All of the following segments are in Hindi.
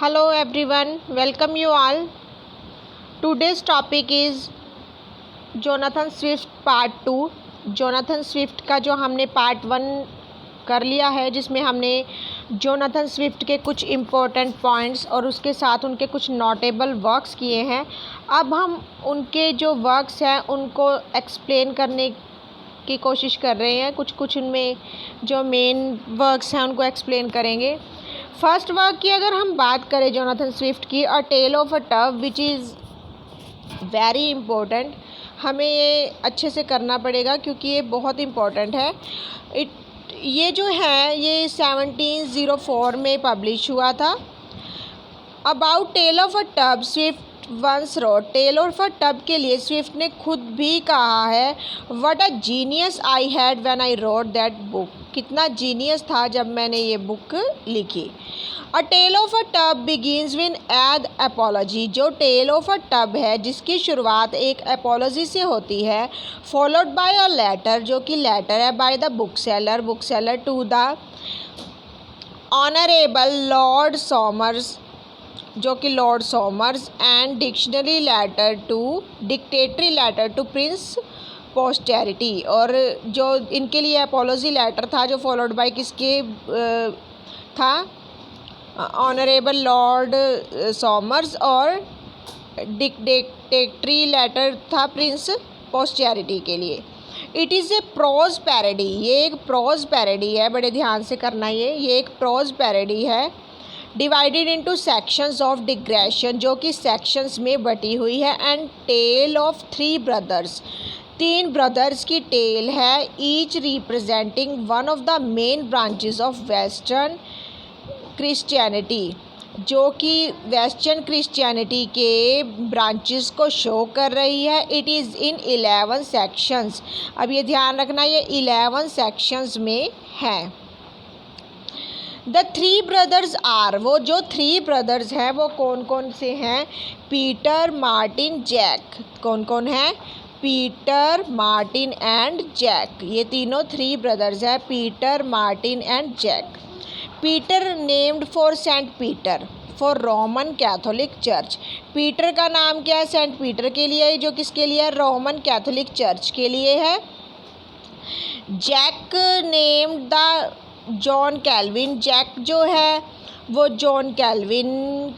Hello everyone, welcome you all. Today's topic is Jonathan Swift part 2। Jonathan Swift का जो हमने पार्ट 1 कर लिया है, जिसमें हमने जोनाथन स्विफ्ट के कुछ इम्पोर्टेंट पॉइंट्स और उसके साथ उनके कुछ नोटेबल वर्क्स किए हैं। अब हम उनके जो वर्क्स हैं उनको एक्सप्लेन करने की कोशिश कर रहे हैं। कुछ उनमें जो मेन वर्क्स हैं उनको एक्सप्लेन करेंगे। फर्स्ट वर्क की अगर हम बात करें जोनाथन स्विफ्ट की, a tale of a tub, which is very important. हमें ये अच्छे से करना पड़ेगा क्योंकि ये बहुत इम्पोर्टेंट है। ये जो है ये 1704 में पब्लिश हुआ था। About tale of a tub Swift once wrote, tale of a tub के लिए स्विफ्ट ने खुद भी कहा है, what a genius I had when I wrote that book, कितना जीनियस था जब मैंने ये बुक लिखी। A tale of a tub begins with an apology, जो टेल ऑफ अ टब है जिसकी शुरुआत एक एपोलॉजी से होती है, फॉलोड बाय अ लेटर, जो कि लेटर है by the bookseller to the honourable Lord Somers, जो कि Lord Somers, and dictionary letter to dictatory letter to Prince Posterity. और जो इनके लिए अपोलॉजी लेटर था जो फॉलोड बाय किसके था, ऑनरेबल लॉर्ड सॉमर्स, और डिक्टेटरी लेटर था प्रिंस पोस्टेरिटी के लिए। It is a prose parody, ये एक प्रोज पैरोडी है, बड़े ध्यान से करना। ये एक प्रोज पैरोडी है, divided into sections of digression, जो कि सेक्शंस में बटी हुई है, and tale of 3 brothers, 3 brothers की टेल है, each representing one of the main branches of western Christianity, जो कि वेस्टर्न क्रिश्चियनिटी के ब्रांचेस को शो कर रही है। It is in 11 sections. अब ये ध्यान रखना, ये 11 सेक्शंस में है। द 3 ब्रदर्स आर, वो जो 3 ब्रदर्स हैं वो कौन कौन से हैं, पीटर, मार्टिन, जैक। कौन कौन है, पीटर, मार्टिन एंड जैक। ये तीनों 3 ब्रदर्स हैं, Peter, Martin and Jack. Peter named for Saint Peter for Roman Catholic church, Peter का नाम क्या है, सेंट पीटर के लिए, जो किसके लिए है, रोमन कैथोलिक चर्च के लिए है। Jack named the John Calvin, Jack जो है वो जॉन कैल्विन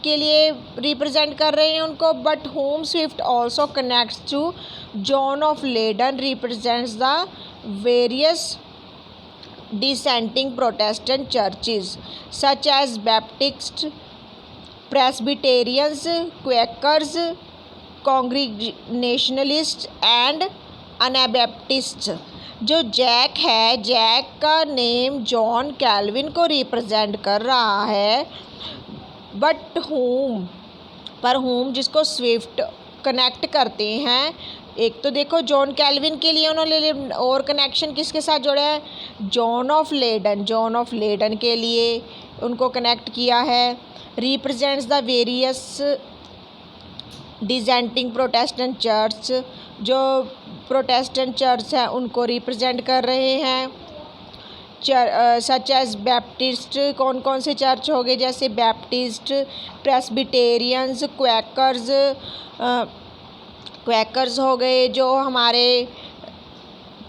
के लिए रिप्रेजेंट कर रहे हैं उनको। But home Swift also connects to John of Leiden represents the various dissenting Protestant churches such as Baptists, Presbyterians, Quakers, Congregationalists and Anabaptists। जो जैक है, जैक का नेम जॉन कैल्विन को रिप्रेजेंट कर रहा है, बट होम जिसको स्विफ्ट कनेक्ट करते हैं। एक तो देखो जॉन कैल्विन के लिए उन्होंने और कनेक्शन किसके साथ जोड़ा है, जॉन ऑफ लेडन के लिए उनको कनेक्ट किया है। Represents the various dissenting Protestant church, जो प्रोटेस्टेंट चर्च है उनको रिप्रेजेंट कर रहे हैं। सच एज बैप्टिस्ट, कौन कौन से चर्च हो गए, जैसे बैप्टिस्ट, प्रेस्बिटेरियंस, क्वैकर्स हो गए, जो हमारे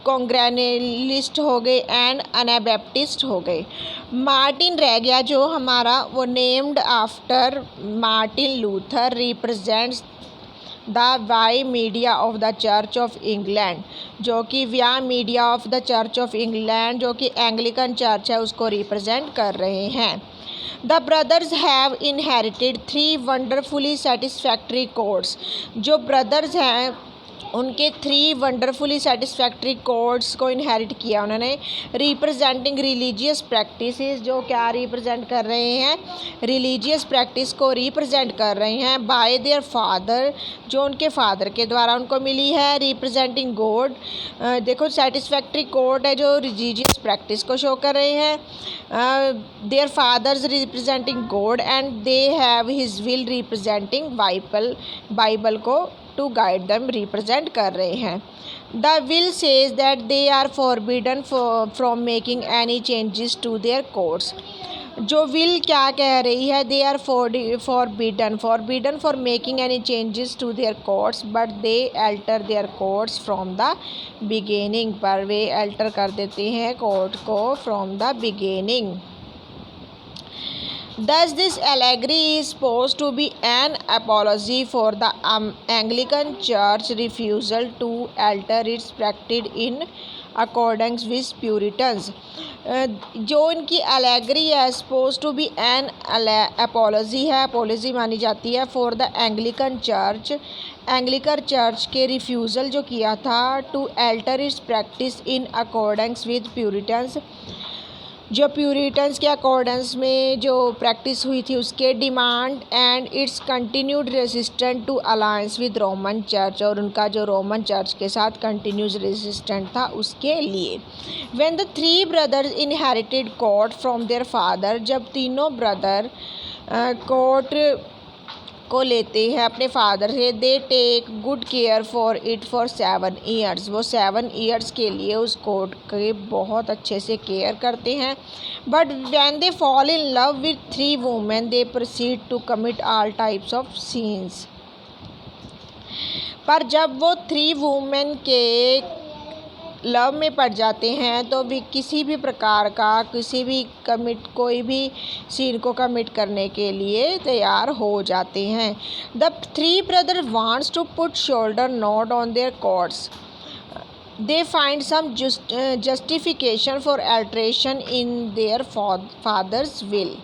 कॉन्ग्रेगेशनलिस्ट हो गए, एंड अनाबैप्टिस्ट हो गए। मार्टिन रह गया जो हमारा, वो named after Martin Luther, represents the via media of the Church of England, जो कि via media of the Church of England, जो कि एंग्लिकन चर्च है, उसको रिप्रेजेंट कर रहे हैं। The brothers have inherited 3 wonderfully satisfactory codes, जो ब्रदर्स हैं उनके 3 वंडरफुली सेटिस्फैक्ट्री कोड्स को इनहेरिट किया उन्होंने। रिप्रेजेंटिंग रिलीजियस प्रैक्टिसेस, जो क्या रिप्रेजेंट कर रहे हैं, रिलीजियस प्रैक्टिस को रिप्रेजेंट कर रहे हैं। बाय देयर फादर, जो उनके फादर के द्वारा उनको मिली है। रिप्रेजेंटिंग गॉड, देखो सेटिस्फैक्ट्री कोड है जो रिलीजियस प्रैक्टिस को शो कर रहे हैं। Their fathers representing God, and they have his will representing Bible को टू गाइड देम रिप्रेजेंट कर रहे हैं। The will says that they are forbidden from making any changes to their codes, जो विल क्या कह रही है, they are forbidden for making any changes to their course but they alter there course from the beginning, पर वे अल्टर कर देते हैं कोर्ट को from the beginning. Thus, this allegory is supposed to be an apology for the Anglican Church refusal to alter its practice in accordance with Puritans। जो इनकी एलेगरी है, suppose to be an apology है, अपोलॉजी मानी जाती है for the Anglican church, Anglican church के रिफ्यूज़ल जो किया था to alter its practice in accordance with Puritans, जो प्यूरिटन्स के अकॉर्डेंस में जो प्रैक्टिस हुई थी उसके demand, and its continued resistant to alliance with Roman church, और उनका जो रोमन चर्च के साथ कंटिन्यूस रेजिस्टेंट था उसके लिए। When the three brothers inherited court from their father, जब तीनों ब्रदर कोर्ट को लेते हैं अपने फादर से, they take good care for it for 7 years, वो 7 ईयर्स के लिए उस कोर्ट के बहुत अच्छे से केयर करते हैं। But when they fall in love with 3 women they proceed to commit all types of sins, पर जब वो 3 वुमेन के लव में पड़ जाते हैं तो भी किसी भी प्रकार का कोई भी सीन को कमिट करने के लिए तैयार हो जाते हैं। The 3 brother wants to put shoulder knot on their courts, they find some justification for alteration in their fathers will.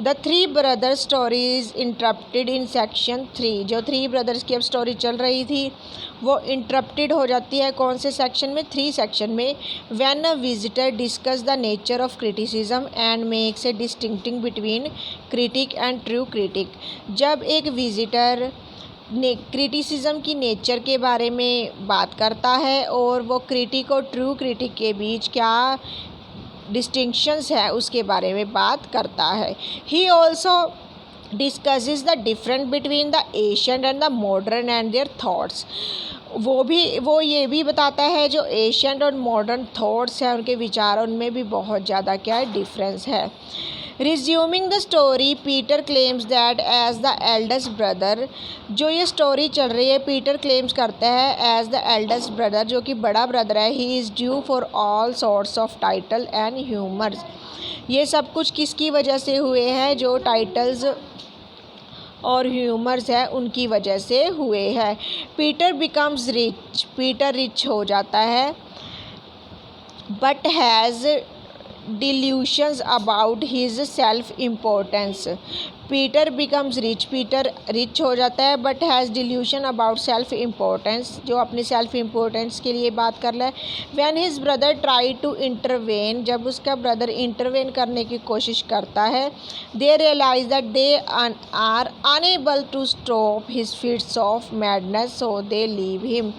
The 3 brothers story is interrupted in section 3, जो 3 ब्रदर्स की अब स्टोरी चल रही थी वो इंटरप्टेड हो जाती है कौन से सेक्शन में, 3 सेक्शन में। When a visitor discuss the nature of criticism and makes a distinction between critic and true critic, जब एक विजिटर ने क्रिटिसिज्म की नेचर के बारे में बात करता है और वो क्रिटिक और ट्रू क्रिटिक के बीच क्या डिस्टिंक्शंस है उसके बारे में बात करता है। He also discusses the difference between the ancient and the modern and their thoughts, वो ये भी बताता है जो एशियंट और मॉडर्न थॉट्स हैं उनके विचार, उनमें भी बहुत ज़्यादा क्या है डिफरेंस है। Resuming the story, Peter claims that as the eldest brother, जो ये स्टोरी चल रही है पीटर क्लेम्स करता है एज द एल्डेस्ट ब्रदर, जो कि बड़ा ब्रदर है, he is due for all sorts of title and humours. ये सब कुछ किसकी वजह से हुए हैं, जो टाइटल्स और ह्यूमर्स है उनकी वजह से हुए हैं। Peter becomes rich, Peter rich हो जाता है, but has delusions about his self importance. Peter becomes rich, Peter rich हो जाता है but has delusion about self importance, जो अपने सेल्फ इम्पोर्टेंस के लिए बात कर रहा है। When his brother try to intervene, जब उसका ब्रदर इंटरवेन करने की कोशिश करता है, they realise that they are unable to stop his fits of madness, so they leave him.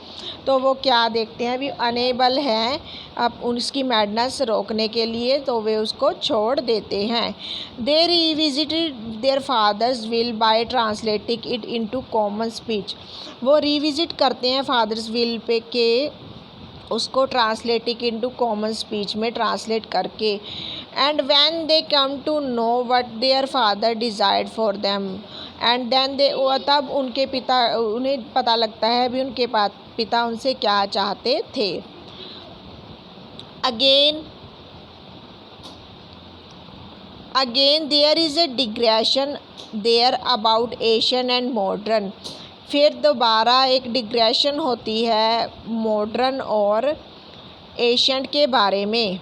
तो वो क्या देखते हैं, अभी अनेबल हैं अब उसकी मैडनेस रोकने के लिए, तो वे उसको छोड़ देते हैं। They revisited their fathers will by translating it into common speech, वो रिविजिट करते हैं फादर्स विल पे के उसको ट्रांसलेटिंग इनटू कॉमन स्पीच में ट्रांसलेट करके। And when they come to know what their father desired for them, and then they, तब उनके पिता उन्हें पता लगता है भी उनके पिता उनसे क्या चाहते थे। Again there is a digression there about Asian and modern, फिर दोबारा एक डिग्रेशन होती है मॉडर्न और एशियंट के बारे में।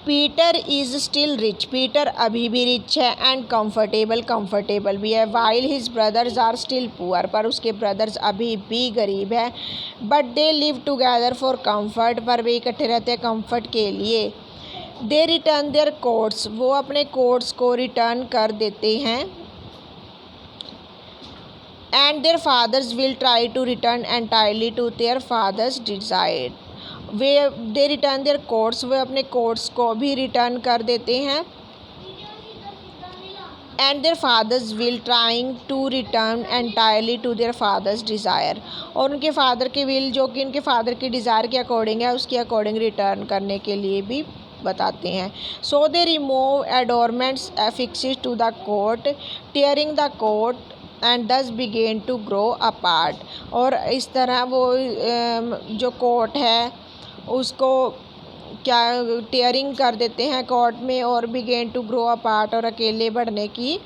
Peter is still rich, Peter अभी भी रिच है, एंड कंफर्टेबल भी है, while his brothers are still poor, पर उसके ब्रदर्स अभी भी गरीब है। But they live together for comfort, पर वे इकट्ठे रहते हैं कंफर्ट के लिए। दे रिटर्न देयर कोट्स, वो अपने कोट्स को रिटर्न कर देते हैं। And their fathers will try to return entirely to their fathers desire, they return their coats, वे अपने कोट्स को भी रिटर्न कर देते हैं। And their fathers will trying to return entirely to their fathers desire, और उनके फादर के विल जो कि उनके फादर के डिज़ायर के अकॉर्डिंग है उसके अकॉर्डिंग रिटर्न करने के लिए भी बताते हैं। So they remove adornments affixes to the coat, tearing the coat and thus began to grow apart. और इस तरह वो जो कोट है उसको क्या टीयरिंग कर देते हैं कोट में और बिगेन टू ग्रो अपार्ट और अकेले बढ़ने की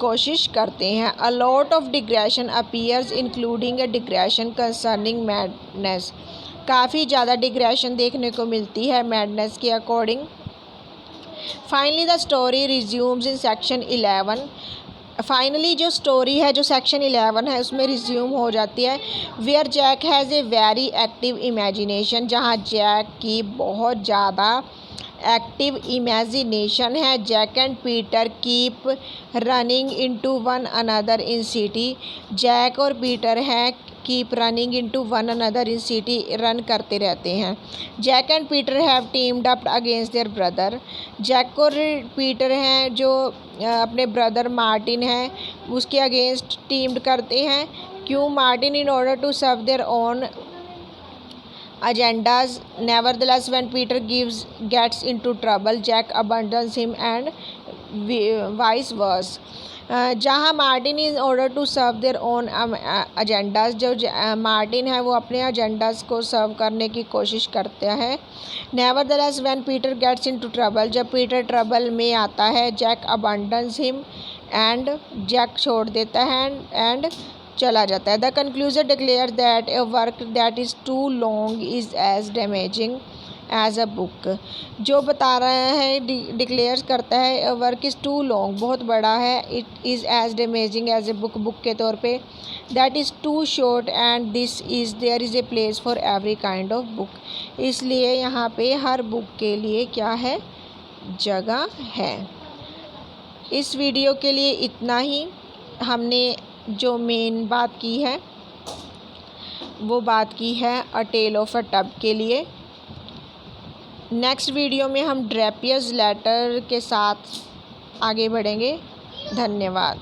कोशिश करते हैं। A lot of digression appears including A digression concerning madness. काफ़ी ज़्यादा डिग्रेशन देखने को मिलती है मैडनेस के according. Finally the story resumes in section 11। Finally जो स्टोरी है जो सेक्शन 11 है उसमें रिज्यूम हो जाती है। Where Jack has a very active imagination, जहाँ जैक की बहुत ज़्यादा एक्टिव इमेजिनेशन है। Jack and Peter keep running into one another in city. Jack और पीटर हैं keep running into one another in city, run करते रहते हैं। Jack and Peter have teamed up against their brother. Jack और पीटर हैं जो अपने ब्रदर मार्टिन है उसके अगेंस्ट टीम्ड करते हैं। क्यों? Martin in order to serve their own agendas. Nevertheless, when Peter gets into trouble, Jack abandons him and vice versa. जहाँ Martin in order to serve their own agendas, जो मार्टिन है वो अपने एजेंडाज को सर्व करने की कोशिश करता है। Nevertheless when Peter gets into trouble, जब पीटर ट्रबल में आता है, Jack abandons him and Jack छोड़ देता है एंड चला जाता है। The conclusion declare that a work that is too long is as damaging as a book. जो बता रहा है डिक्लेयर करता है वर्क इज़ टू लॉन्ग, बहुत बड़ा है, it is as damaging as a book, book के तौर पे। That is too short and this is there is a place for every kind of book. इसलिए यहाँ पे हर बुक के लिए क्या है, जगह है। इस वीडियो के लिए इतना ही। हमने जो मेन बात की है वो बात की है अ टेल ऑफ अ टब के लिए। नेक्स्ट वीडियो में हम ड्रेपियर्स लेटर के साथ आगे बढ़ेंगे। धन्यवाद।